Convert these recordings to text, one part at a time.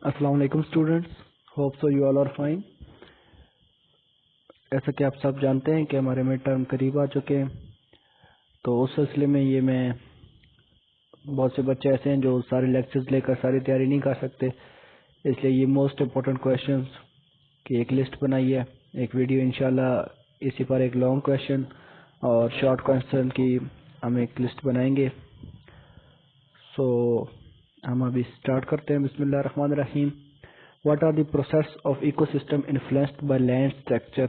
अस्सलाम वालेकुम students, hope so you all are fine. ऐसा कि आप सब जानते हैं कि हमारे मिड टर्म करीब आ चुके हैं, तो उस सिलसिले में ये मैं बहुत से बच्चे ऐसे हैं जो सारे लेक्चर्स लेकर सारी तैयारी नहीं कर सकते, इसलिए ये मोस्ट इम्पोर्टेंट क्वेश्चंस की एक लिस्ट बनाई है। एक वीडियो इंशाल्लाह इसी पर एक लॉन्ग क्वेश्चन और शॉर्ट क्वेश्चन की हम एक लिस्ट बनाएंगे। सो हम अभी स्टार्ट करते हैं। बिस्मिल्लाह रहमान रहीम। What are the process of ecosystem influenced by land structure?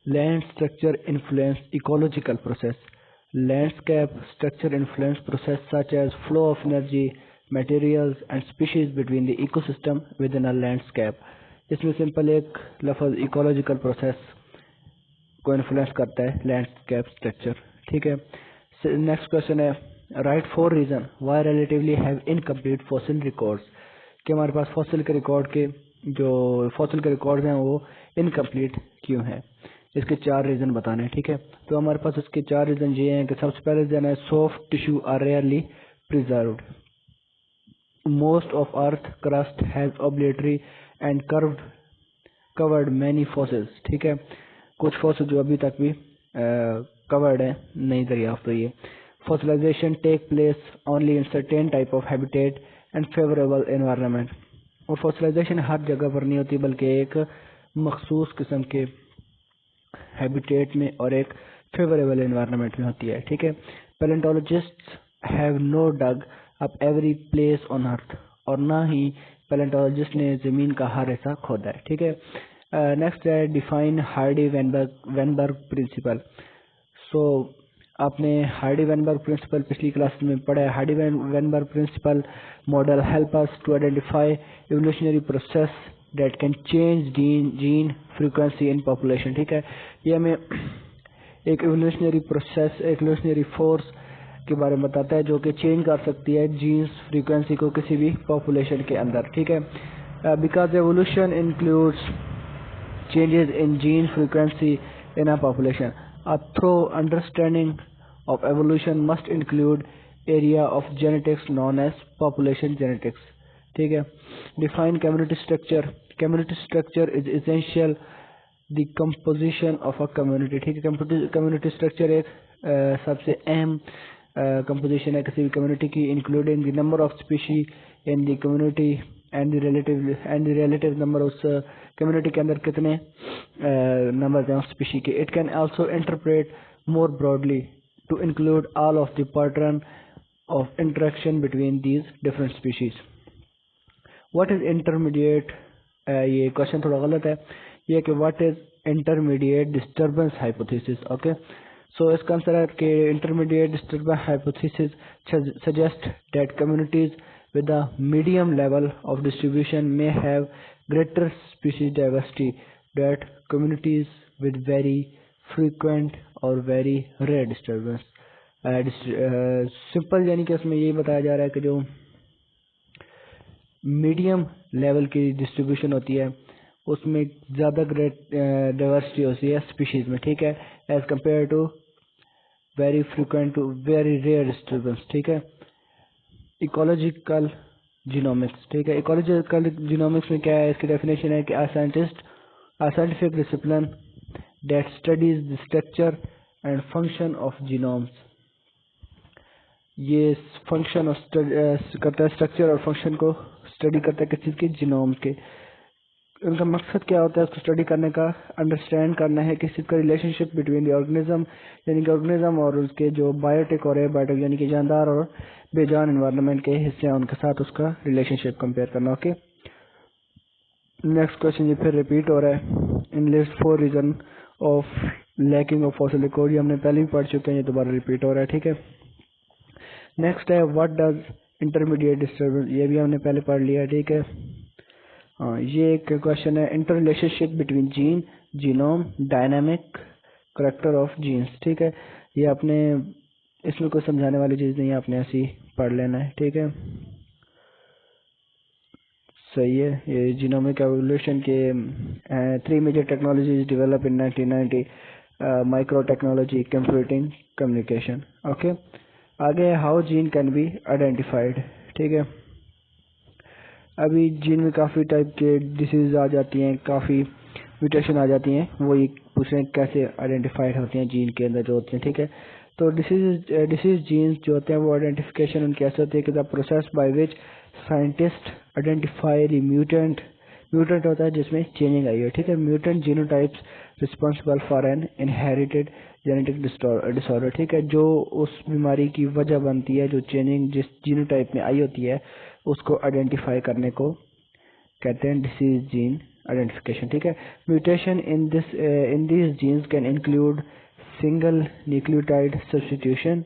Land structure influence ecological process. Landscape structure influence process such as flow of energy, materials and species between the ecosystem within a landscape. इसमें simple एक लफ्ज ecological process को influence करता है landscape structure. ठीक है, next question है write 4 reason why relatively have incomplete fossil records, कि हमारे पास फॉसिल के रिकॉर्ड्स हैं वो इनकम्प्लीट क्यों हैं। इसके 4 रीजन बताने हैं। ठीक है, तो हमारे पास इसके 4 रीजन ये हैं कि सबसे पहले रीजन है soft tissue are rarely preserved, most of earth crust has obliterate and covered many fossils. ठीक है, कुछ फॉसिल जो अभी तक भी कवर्ड है, नहीं दरियाफ्त हुई है। Fossilization take place only in certain type of habitat and favourable environment, और फॉसिलाइजेशन हर जगह पर नहीं होती बल्कि एक मखसूस किस्म के हैबिटेट में और एक फेवरेबल एनवायरनमेंट में होती है। ठीक है, palaeontologists have no dug up every place on earth, और ना ही पैलेंटोलॉजिस्ट ने जमीन का हर हिस्सा खोदा है। ठीक है, नेक्स्ट है define Hardy Weinberg principle. So आपने हार्डी वेनबर्ग प्रिंसिपल पिछली क्लास में पढ़ा है। Hardy Weinberg principle model help us to identify evolutionary process that can change gene frequency in population. ठीक है, ये हमें एक एवोल्यूशनरी प्रोसेस, एवोल्यूशनरी फोर्स के बारे में बताता है जो कि चेंज कर सकती है जीन्स फ्रीक्वेंसी को किसी भी पॉपुलेशन के अंदर। ठीक है, because evolution includes changes in gene frequency in a population. A thorough understanding of evolution must include area of genetics known as population genetics. ठीक है, define community structure. Community structure is essential the composition of a community. ठीक है, community structure एक सबसे अहम composition है किसी भी community की, including the number of species in the community and the relative number उस कम्युनिटी के अंदर कितने नंबर हैं स्पीशी के। It can also interpret more broadly to include all of the pattern of interaction between these different species. What is intermediate, ये question थोड़ा गलत है, ये कि what is intermediate disturbance hypothesis. Okay, so इसका answer है कि intermediate disturbance hypothesis suggest that communities with a medium level of distribution may have greater species diversity than communities with very frequent or very rare disturbance. Simple यानी कि इसमें यही बताया जा रहा है कि जो मीडियम लेवल की डिस्ट्रीब्यूशन होती है उसमें ज़्यादा ग्रेट डाइवर्सिटी होती है स्पीशीज में। ठीक है, as compare to very frequent to very rare disturbance. ठीक है, इकोलॉजिकल जीनोमिक्स। ठीक है, इकोलॉजिकल जीनोमिक्स में क्या है, इसकी डेफिनेशन है कि scientific discipline that studies the structure and function of genomes. ये फंक्शन करता है, स्ट्रक्चर और फंक्शन को स्टडी करता है किस चीज़ के, जीनोम के। उनका मकसद क्या होता है उसको स्टडी करने का, अंडरस्टैंड करना है किस चीज़ का रिलेशनशिप बिटवीन द ऑर्गेनिज्म, यानी कि ऑर्गेनिज्म और उसके जो बायोटिक और एबायोटिक यानी कि जानदार और बेजान एनवायरनमेंट के हिस्से हैं उनके साथ उसका रिलेशनशिप कंपेयर करना। ओके, नेक्स्ट क्वेश्चन ये फिर रिपीट हो रहा है। Enlist 4 reason of lacking of fossil record, ये हमने पहले भी पढ़ चुके हैं, ये दोबारा रिपीट हो रहा है। ठीक है, नेक्स्ट है व्हाट डज इंटरमीडिएट डिस्टर्बेंस, ये भी हमने पहले पढ़ लिया। ठीक है, हाँ, ये एक क्वेश्चन है interrelationship between gene, genome, dynamic character of genes. ठीक है, ये आपने इसमें कोई समझाने वाली चीज़ नहीं है, आपने ऐसे ही पढ़ लेना है। ठीक है, सही है। ये जीनोमिक एवोल्यूशन के 3 major technologies develop in 1990, micro technology, computing, communication. Okay, आगे how gene can be identified. ठीक है, अभी जीन में काफ़ी टाइप के डिसीज आ जाती हैं, काफ़ी म्यूटेशन आ जाती हैं, वो ये पूछ रहे हैं कैसे आइडेंटिफाइड होती हैं जीन के अंदर जो होती हैं, ठीक है। तो डिसीज जीन्स जो होते हैं वो आइडेंटिफिकेशन उनकी ऐसे होती है कि the process by which scientist identify the mutant होता है जिसमें चेंजिंग आई है, ठीक है। Mutant genotypes responsible for an inherited genetic disorder, ठीक है, जो उस बीमारी की वजह बनती है, जो चेंजिंग जिस जीनोटाइप में आई होती है उसको आइडेंटिफाई करने को कहते हैं डिसीज जीन आइडेंटिफिकेशन, ठीक है। Mutation in this genes can include single nucleotide substitution,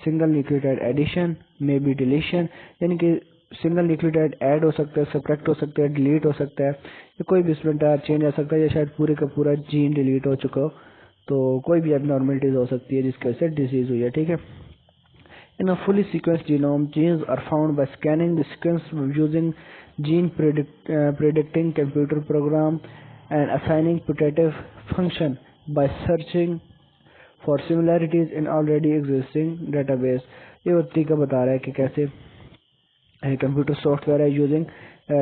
single nucleotide addition, may be deletion, यानी कि सिंगल न्यूक्लियोटाइड ऐड हो सकता है, सब्ट्रैक्ट हो सकता है, डिलीट हो सकता है, या कोई भी इसमें चेंज आ सकता है, या शायद पूरे का पूरा जीन डिलीट हो चुका हो, तो कोई भी एबनॉर्मलिटीज हो सकती है जिसकी वजह से डिजीज हुई है, ठीक है। In a fully sequenced genome, genes are found by scanning the sequence using predicting computer program and assigning putative function by searching for similarities in already existing database। ये वो तरीका बता रहा है कि कैसे कंप्यूटर सॉफ्टवेयर है using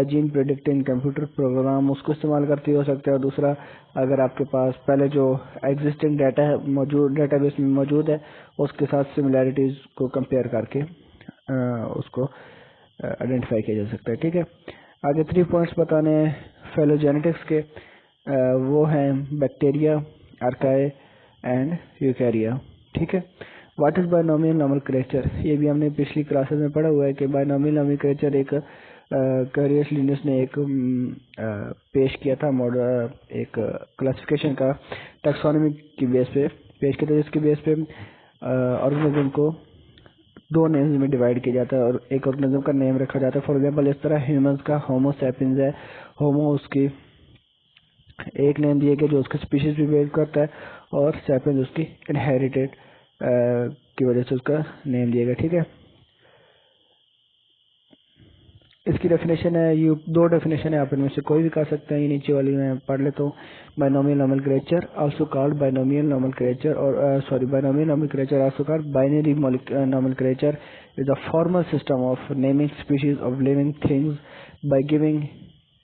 gene predicting computer program, उसको इस्तेमाल करते हो सकते हैं। और दूसरा, अगर आपके पास पहले जो एग्जिस्टिंग डाटा है मौजूद डेटाबेस में मौजूद है उसके साथ सिमिलैरिटीज को कंपेयर करके उसको आइडेंटिफाई किया जा सकता है, ठीक है। आगे 3 पॉइंट्स बताने हैं फेलोजेनेटिक्स के, वो हैं बैक्टीरिया, आर्काई एंड यूकैरिया, ठीक है। व्हाट इज बायनोमियल नोमेनक्लेचर, ये भी हमने पिछली क्लासेस में पढ़ा हुआ है कि बायनोमियल नोमेनक्लेचर एक कैरियस लिनस ने एक पेश किया था मॉडल, एक क्लासिफिकेशन का टैक्सोनॉमी की बेस पे पेश किया था, जिसके बेस पे ऑर्गेनिज्म को 2 नेम्स में डिवाइड किया जाता है और एक ऑर्गेनिज्म का नेम रखा जाता है। फॉर एग्जांपल इस तरह ह्यूमंस का होमो सैपियंस है, होमो उसकी एक नेम दिया गया जो उसके स्पीशीज भी बिल्ड करता है, और सैपियंस उसकी इनहेरिटेड की वजह से उसका नेम दिया गया, ठीक है। इसकी डेफिनेशन है, ये 2 डेफिनेशन है, आप इनमें से कोई भी कर सकते हैं। ये नीचे वाली मैं पढ़ लेता हूँ। Binomial nomenclature also called binomial nomenclature, और binomial nomenclature also called binary nomenclature is a formal system of naming species of living things by giving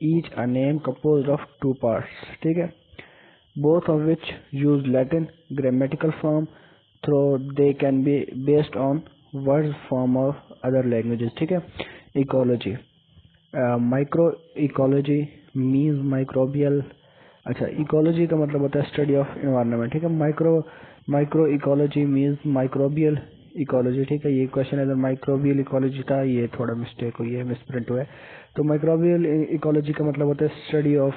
each a name composed of 2 parts, ठीक है, both of which use Latin grammatical form, though they can be based on words form of other languages, ठीक है। Ecology, micro ecology means microbial, अच्छा, ecology का मतलब होता है study of environment, ठीक है। Micro ecology means microbial ecology, ठीक है। ये क्वेश्चन अगर माइक्रोबियल इकोलॉजी था, ये थोड़ा मिस्टेक हुई है, मिसप्रिंट हुआ है। तो माइक्रोबियल इकोलॉजी का मतलब होता है स्टडी ऑफ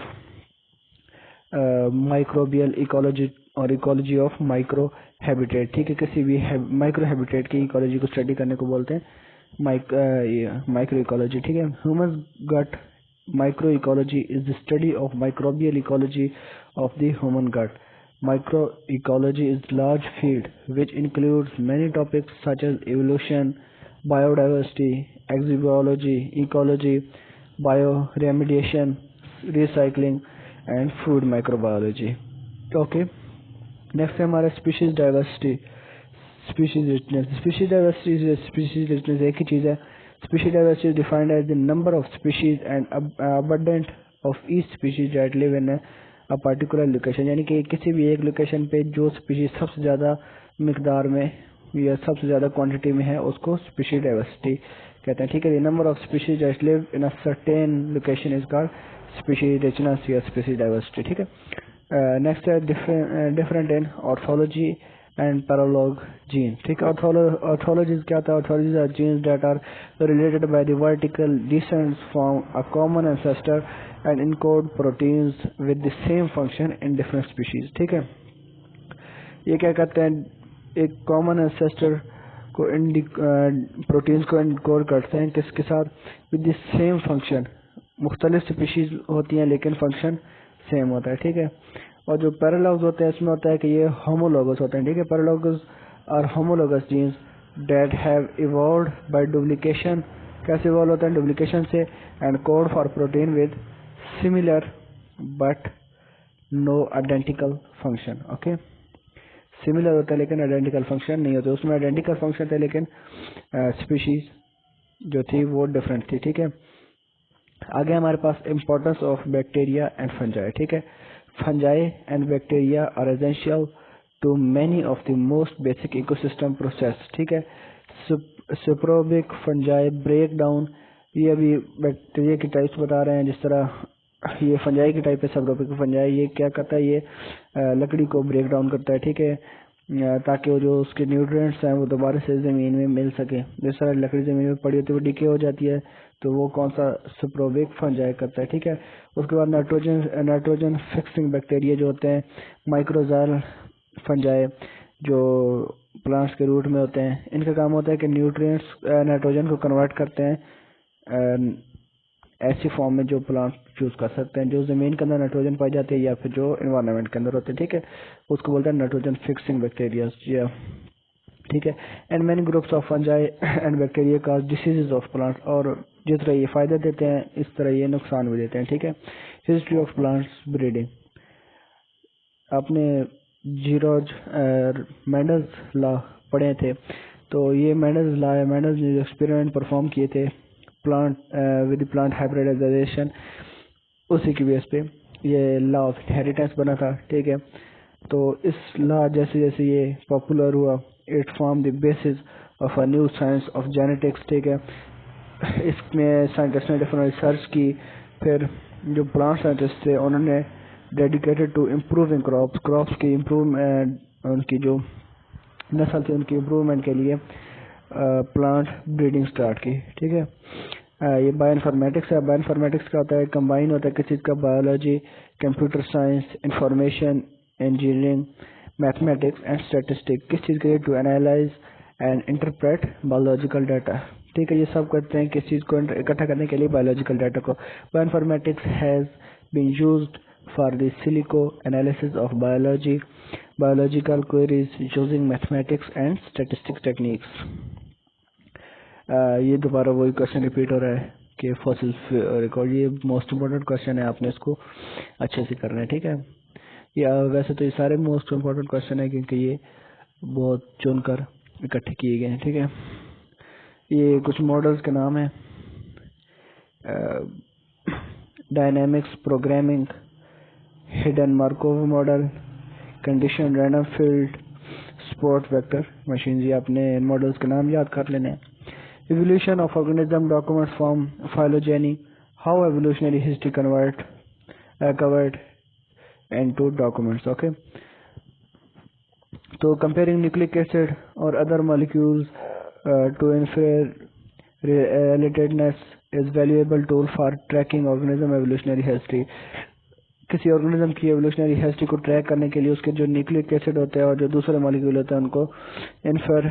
माइक्रोबियल इकोलॉजी और इकोलॉजी ऑफ माइक्रो हैबिटेट, ठीक है। किसी भी माइक्रो हैबिटेट की इकोलॉजी को स्टडी करने को बोलते हैं माइक्रो इकोलॉजी, ठीक है। Human gut micro ecology is the study of microbial ecology of the human gut. Micro ecology is large field which includes many topics such as evolution, biodiversity, exobiology, ecology, bio remediation, recycling and food microbiology, okay. Next है हमारा species diversity, species richness. Species diversity, species richness एक ही चीज़ है। Species diversity is defined as the number of species and abundant of each species that live in a particular location, यानी कि किसी भी एक लोकेशन पे जो स्पीशीज सबसे ज़्यादा मिकदार में या सबसे ज़्यादा क्वांटिटी में है उसको स्पीशीज डाइवर्सिटी कहते हैं, ठीक है। The number of species that live in a certain location is called species richness या स्पीशीज डाइवर्सिटी, ठीक है। नेक्स्ट है different in orthology and paralog gene, ठीक है। ऑर्थोलॉजीज क्या होता है? Orthologies are genes that are related by the vertical descent from a common ancestor and encode proteins with the same function in different species, ठीक है। ये क्या कहते हैं? एक कॉमन एंसेस्टर को प्रोटीन्स को इनकोड करते हैं किसके साथ? With the same function. मुख्तलिफ स्पीशीज होती हैं लेकिन फंक्शन सेम होता है, ठीक है। और जो पैरालॉग्स होते हैं इसमें होता है कि ये होमोलॉगस होते हैं, ठीक है। Paralogs are homologous genes that have evolved by duplication. कैसे इवॉल्व होता है? डुप्लीकेशन से। And code for protein with similar but no identical function, okay. Similar होता है लेकिन आइडेंटिकल फंक्शन नहीं होता। उसमें आइडेंटिकल फंक्शन थे लेकिन स्पीशीज जो थी वो डिफरेंट थी, ठीक है। आगे हमारे पास importance of bacteria and fungi, ठीक है। Fungi and bacteria are essential to many of the most basic ecosystem process, ठीक है। सुप्रोबिक फंजाई ब्रेक डाउन, ये अभी बैक्टीरिया की टाइप्स बता रहे हैं, जिस तरह ये फंजाई की टाइप है। सुप्रोबिक फंजाई ये क्या करता है, ये लकड़ी को ब्रेक डाउन करता है, ठीक है, ताकि वो जो उसके न्यूट्रिएंट्स हैं वो दोबारा से ज़मीन में मिल सके। जिस तरह लकड़ी ज़मीन में पड़ी होती है वो डिके हो जाती है, तो वो कौन सा सुप्रोबिक फंजाई करता है, ठीक है। उसके बाद नाइट्रोजन फिक्सिंग बैक्टीरिया जो होते हैं, माइक्रोजाल फंजाई जो प्लांट्स के रूट में होते हैं, इनका काम होता है कि न्यूट्रिएंट्स नाइट्रोजन को कन्वर्ट करते हैं ऐसी फॉर्म में जो प्लांट चूज कर सकते हैं, जो जमीन के अंदर नाइट्रोजन पाई जाती है या फिर जो एनवायरनमेंट के अंदर होते हैं, ठीक है, उसको बोलते हैं नाइट्रोजन फिक्सिंग बैक्टीरिया, ठीक है। And many groups of fungi and bacteria cause diseases of plants, और जिस तरह ये फायदे देते हैं इस तरह ये नुकसान भी देते हैं, ठीक है। हिस्ट्री ऑफ प्लांट्स ब्रीडिंग, आपने जीरोज मेंडल्स लॉ पढ़े थे, तो ये मेंडल्स ने एक्सपेरिमेंट परफॉर्म किए थे प्लांट विद प्लांट हाइब्रिडाइजेशन, उसी की बेस पे ये लॉ ऑफ इनहेरिटेंस बना था, ठीक है। तो इस लॉ जैसे जैसे ये पॉपुलर हुआ, it form the basis of a new science of genetics, ठीक है। इसमें साइंटिस्ट ने डिफरेंट रिसर्च की, फिर जो प्लांट साइंटिस्ट थे उन्होंने डेडिकेटेड टू इम्प्रूविंग क्रॉप्स की इम्प्रूवमेंट, उनकी जो नस्ल थी उनकी इम्प्रूवमेंट के लिए प्लांट ब्रीडिंग स्टार्ट की, ठीक है। ये बायोइन्फॉर्मेटिक्स है। बायोइन्फॉर्मेटिक्स का होता है, कंबाइन होता है किसी चीज़ का, biology, computer science, information engineering, mathematics and statistics, किस चीज़ के लिए, to analyse and interpret biological data, ठीक है। ये सब करते हैं किस चीज़ को इकट्ठा करने के लिए, बायोलॉजिकल डाटा को। Bioinformatics has been used for the silico analysis of biological queries using mathematics and statistics techniques। ये दोबारा वही क्वेश्चन रिपीट हो रहा है कि फॉसिल रिकॉर्ड, ये मोस्ट इम्पोर्टेंट क्वेश्चन है, आपने इसको अच्छे से करना है, ठीक है। या वैसे तो ये सारे मोस्ट इम्पोर्टेंट क्वेश्चन है क्योंकि ये बहुत चुनकर इकट्ठे किए गए हैं, ठीक है। ये कुछ मॉडल्स के नाम है, dynamics programming, hidden Markov model, condition random field, support vector machine. जी आपने इन मॉडल्स के नाम याद कर लेने हैं। Evolution of organism document from phylogeny, how evolutionary history covered into documents, okay. तो कंपेयरिंग न्यूक्लिक एसिड और other molecules to infer relatedness is valuable tool for tracking organism evolutionary history. किसी ऑर्गेनिज्म की एवोल्यूशनरी हिस्ट्री को track करने के लिए उसके जो न्यूक्लिक एसिड होते हैं और जो दूसरे मॉलिक्यूल होते हैं उनको इन्फेर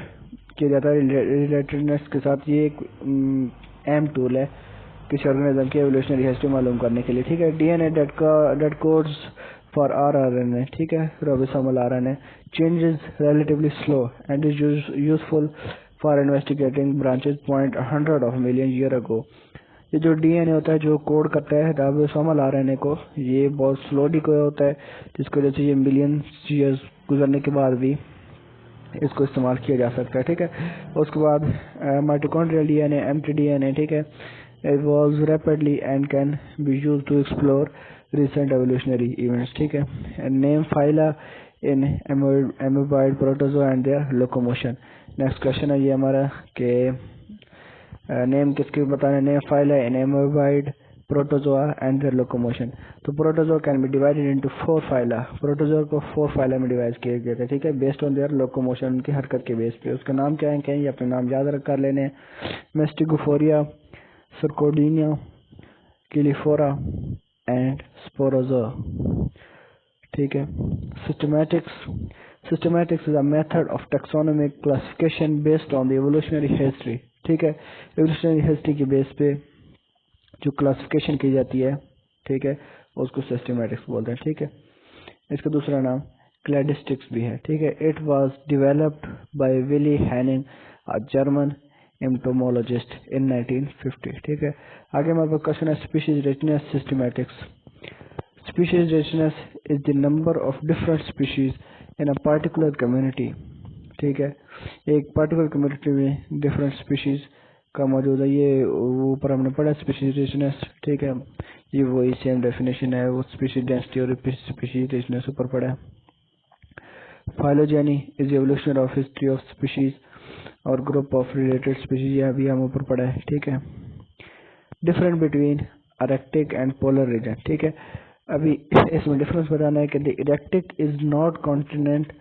किया जाता है रिलेटेडनेस के साथ। ये एक एम टूल है किसी ऑर्गेनिज्म की एवोल्यूशनरी हिस्ट्री मालूम करने के लिए, ठीक है। DNA date codes for RNA, ठीक है, ribosomal RNA changes relatively slow and is useful for investigating branches point 100 of million year ago. ये जो डीएनए होता है जो कोड करता है राइबोसोमल आरएनए को, ये बहुत स्लो डिकोड होता है, जिसकी वजह से ये मिलियन ईयर्स गुजरने के बाद भी इसको इस्तेमाल किया जा सकता है, ठीक है। उसके बाद माइटोकॉन्ड्रियल डीएनए, एमटीडीएनए, ठीक है, evolves rapidly and can be used to explore recent evolutionary events, ठीक है। and name phyla in amoeboid protozoa and their locomotion। Next question है ये हमारा कि नेम किसके बताना, name phyla in amoeboid protozoa and their locomotion। तो protozoa can be divided into 4 phyla, protozoa को 4 फाइला में डिवाइड किया गया था, ठीक है, बेस्ड ऑन देयर लोकोमोशन, उनकी हरकत के बेस पे। उसका नाम क्या है, कहीं अपने नाम याद रख कर लेने, मेस्टिगोफोरिया, सर्कोडिनिया, किलीफोरा एंड स्पोरोजोआ, ठीक है। Systematics is a method of taxonomic classification based on the evolutionary history, ठीक है। एवोल्यूशनरी हिस्ट्री की बेस पे जो क्लासिफिकेशन की जाती है, ठीक है, उसको सिस्टमैटिक्स बोलते हैं, ठीक है। इसका दूसरा नाम क्लैडिस्टिक्स भी है, ठीक है। It was developed by Willi Hennig, a German entomologist, in 1950, ठीक है। आगे हमारे पास क्वेश्चन है species richness systematics. Species richness is the number of different species in a particular community, ठीक है। एक पर्टिकुलर कम्युनिटी में डिफरेंट स्पीशीज का मौजूद है। ये ऊपर हमने पढ़ा स्पीशीज रिचनेस, ठीक है, ये वही सेम डेफिनेशन है, वो स्पीशीज डेंसिटी और स्पीशीज रिचनेस ऊपर पढ़ा है। Phylogeny is evolution of history of species और ग्रुप ऑफ रिलेटेड स्पीशीज, यह भी हम ऊपर पढ़ा है, ठीक है। Different between arctic and polar region, ठीक है। अभी इसमें डिफरेंस बताना है कि the arctic is not continent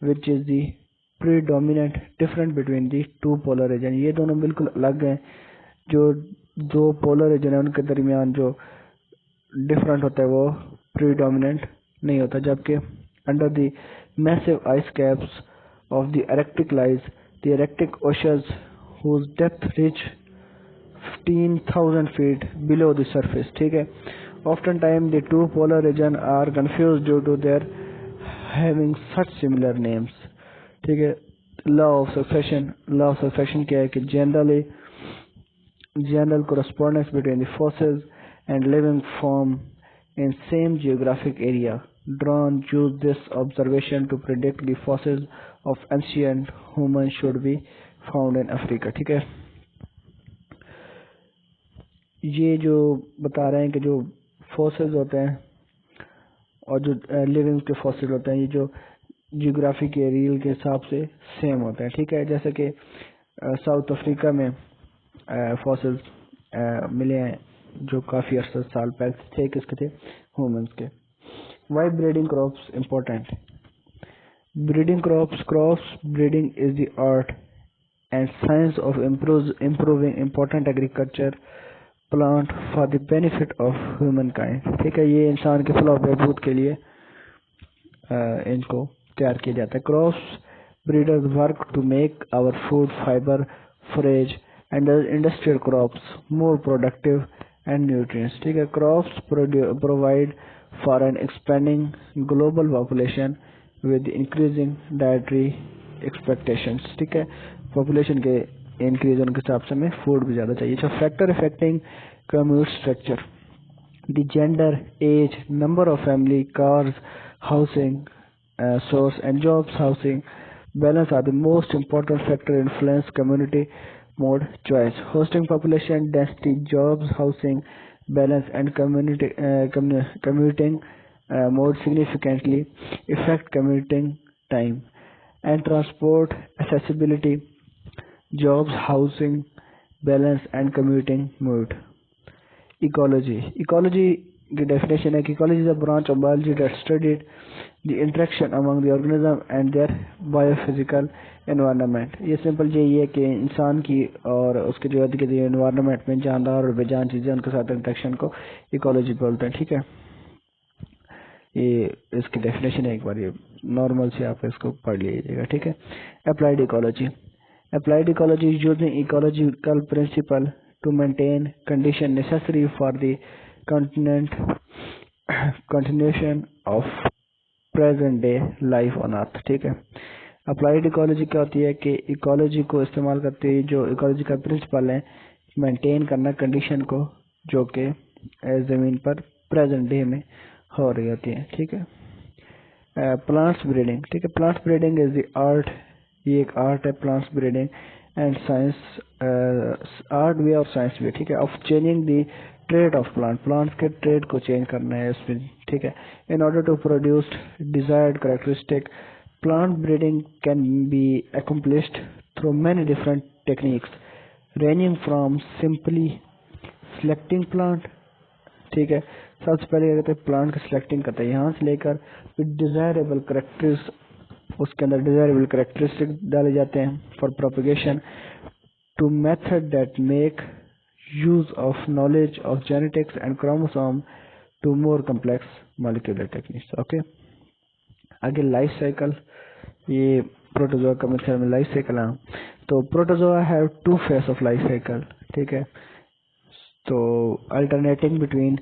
which is the predominant different between the two polar region, ये दोनों बिल्कुल अलग हैं। जो दो पोलर रीजन है उनके दरमियान जो डिफरेंट होता है वो प्रीडोमिनेंट नहीं होता, जबकि under the massive ice caps of the arctic lies the arctic oceans whose depth reach 15,000 feet below the surface, ठीक है। Oftentimes the two polar region are confused due to their having such similar names, ठीक है। Law of succession क्या है कि general correspondence between the fossils and living form in same geographic area drawn use this observation to predict the fossils of ancient humans should be found in Africa, ठीक है। ये जो बता रहे हैं कि जो फॉसिल्स होते हैं और जो लिविंग के फॉसिल होते हैं ये जो जियोग्राफी के एरियल के हिसाब से सेम होते हैं, ठीक है। जैसे कि साउथ अफ्रीका में फॉसिल्स मिले हैं जो काफ़ी अरसा साल पहले थे, किसके थे, ह्यूमंस के। Why breeding crops important, breeding crops breeding is the art and science of improving important agriculture plant for the benefit of human kind, ठीक है। ये इंसान के फलाह बहबूद के लिए इनको तैयार किया जाता है। Crops breeders work to make our food fibre forage and industrial crops more productive and nutrients, ठीक है। Crops provide for an expanding global population with increasing dietary expectations, ठीक है। पॉपुलेशन के इंक्रीज के हिसाब से हमें फूड भी ज़्यादा चाहिए। अच्छा, factor affecting commute structure, the gender, age, number of family, cars, housing source and jobs, housing balance are the most important factor influence community mode choice. Hosting population density, jobs, housing balance and commuting mode significantly affect commuting time and transport accessibility, jobs, housing balance and commuting mode. Ecology की definition है कि ecology is a branch of biology that studied the interaction among the organism and their biophysical environment. ये simple ये है कि इंसान की और उसके जो इर्द गिर्द एनवायरनमेंट में जानदार और बेजान चीजें उनके साथ इंटरेक्शन को इकोलॉजी बोलते हैं, ठीक है। ये इसकी डेफिनेशन है, एक बार ये नॉर्मल से आप इसको पढ़ लीजिएगा, ठीक है। Applied ecology is using ecological principle to maintain condition necessary for the continuation of present day life on earth, ठीक है। अप्लाइड इकोलॉजी क्या होती है कि इकोलॉजी को इस्तेमाल करते हुए जो इकोलॉजी का प्रिंसिपल है मेंटेन करना कंडीशन को जो कि ज़मीन पर प्रेजेंट डे में हो रही होती है, ठीक है। प्लांट्स ब्रीडिंग, ठीक है। Plants breeding is the art, ये एक आर्ट है plants breeding and science, art भी और साइंस भी, ठीक है। Of changing the trait of plants के ट्रेड को चेंज करना है इसमें, ठीक है। In order to produce desired characteristic, plant breeding can be accomplished through many different techniques ranging from simply selecting plant, ठीक है। सबसे पहले क्या कहते हैं, प्लांट की सिलेक्टिंग करते हैं यहाँ से लेकर डिजायरेबल करेक्टर्स, उसके अंदर डिजायरेबल करेक्टरिस्टिक डाले जाते हैं for propagation to method that make use of knowledge of genetics and chromosome to more complex molecular techniques, okay। आगे लाइफ साइकिल, ये प्रोटोजोआ का मेथड में लाइफ साइकिल है। तो protozoa have two phase of life cycle, ठीक है। तो alternating between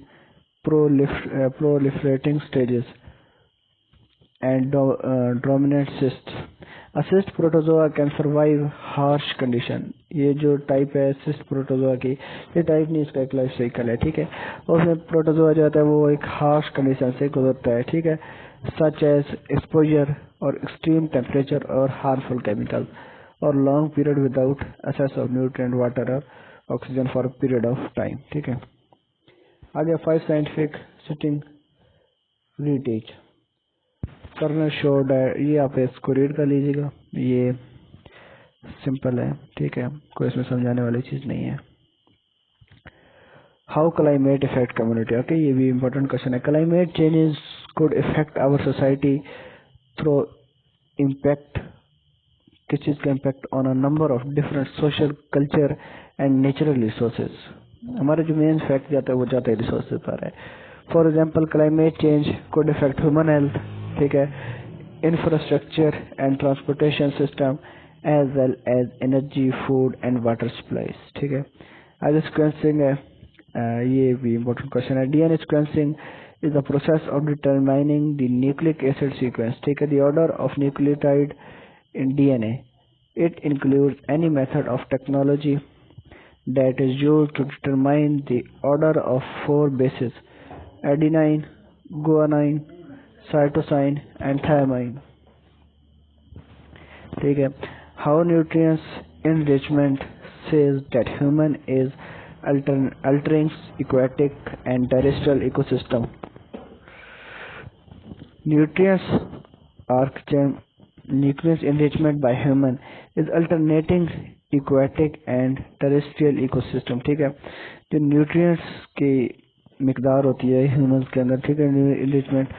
proliferating stages and dominant cysts. A cyst protozoa can survive harsh condition. ये जो टाइप है cyst protozoa की, ये टाइप नहीं, इसका एक लाइफ साइकिल है, ठीक है। और उसमें प्रोटोजोआ जो आता है वो एक हार्श कंडीशन से गुजरता है, ठीक है, सच एज एक्सपोजर और एक्सट्रीम टेम्परेचर और हार्मफुल केमिकल। और long period without access of nutrient water और oxygen for period of time. ठीक है, आगे 5 साइंटिफिक सिटिंग रीटेच कर्नल शो डायट, ये आप इसको रीड कर लीजिएगा, ये सिंपल है। ठीक है, कोई इसमें समझाने वाली चीज नहीं है। How climate effect community, okay, ये भी इम्पोर्टेंट क्वेश्चन है। Climate changes could affect our society through impact, किस चीज का impact on a number of different social culture and natural resources. हमारे जो मेन फैक्ट जाता है वो जाता है रिसोर्सेज पर है। For example climate change could affect human health, ठीक है, infrastructure and transportation system as well as energy, food and water supplies. ठीक है, आज सीक्वेंसिंग है, ये भी इम्पोर्टेंट क्वेश्चन है। DNA sequencing is the process of determining the nucleic acid sequence. ठीक है, the order of nucleotide in DNA. It includes any method of technology that is used to determine the order of 4 bases: adenine, guanine, cytosine, and thymine. ठीक है, how nutrients enrichment says that human is altering aquatic and terrestrial ecosystem. Nutrients enrichment by human is alternating aquatic and terrestrial ecosystem. ठीक है, जो nutrients की मिकदार होती है humans के अंदर, ठीक है, enrichment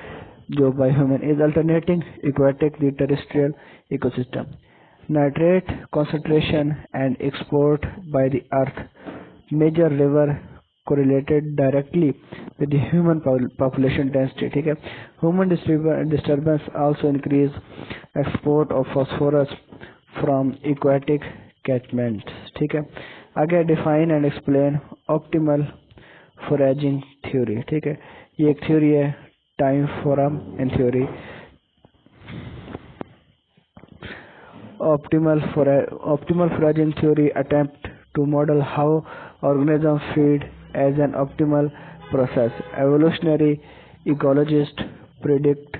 जो by human is alternating aquatic the terrestrial ecosystem. Nitrate concentration and export by the earth major river correlated directly with the human population density. ठीक है, human disturbance also increase export of phosphorus from aquatic catchments. ठीक है, आगे define and explain optimal foraging theory. ठीक है, ये एक theory है, time forum in theory. Optimal foraging theory attempt to model how organisms feed as an optimal process. Evolutionary ecologists predict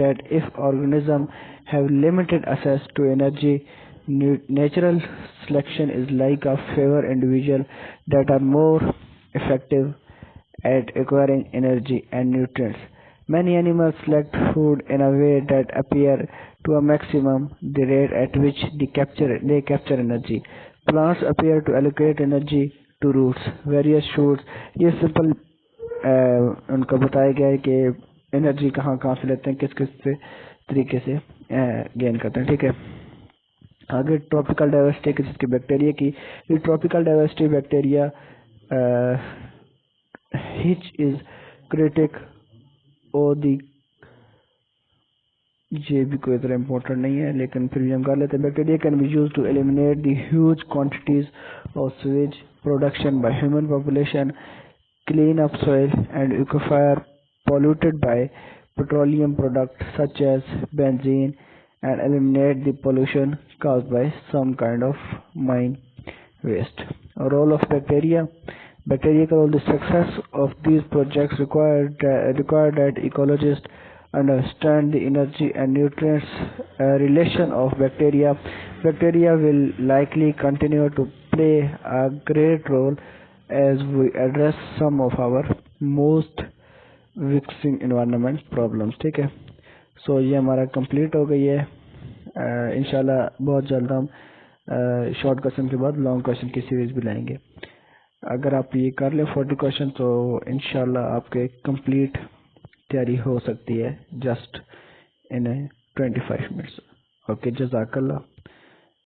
that if organisms have limited access to energy, natural selection is like a favor individuals that are more effective at acquiring energy and nutrients. Many animals select food in a way that appear to a maximum the rate at which they capture energy. Plants appear to allocate energy to roots, various shoots. ये simple उनका बताया गया है कि energy कहाँ कहाँ से लेते हैं, किस किस से तरीके से गेन करते हैं। ठीक है, आगे ट्रॉपिकल डाइवर्सिटी किस की बैक्टीरिया की। ये tropical diversity bacteria hitch is critic और दी, ये भी कोई तरह इम्पोर्टेंट नहीं है लेकिन फिर भी हम कर लेते हैं। Bacteria can be use to eliminate the huge quantities of sewage production by human population, clean up soil and aquifer polluted by petroleum products such as benzene and eliminate the pollution caused by some kind of mine waste. Role of bacteria. Bacteria role. The success of these projects required that ecologists understand the energy and nutrients relation of bacteria. Bacteria will likely continue to play a great role as we address some of our most vexing environment problems. ठीक है, सो ये हमारा complete हो गई है। इंशाल्लाह बहुत जल्द हम शॉर्ट क्वेश्चन के बाद लॉन्ग क्वेश्चन की सीरीज भी लाएंगे। अगर आप ये कर लें 40 क्वेश्चन तो इंशाल्लाह आपके कंप्लीट तैयारी हो सकती है जस्ट इन 25 मिनट्स। ओके, जज़ाकल्लाह।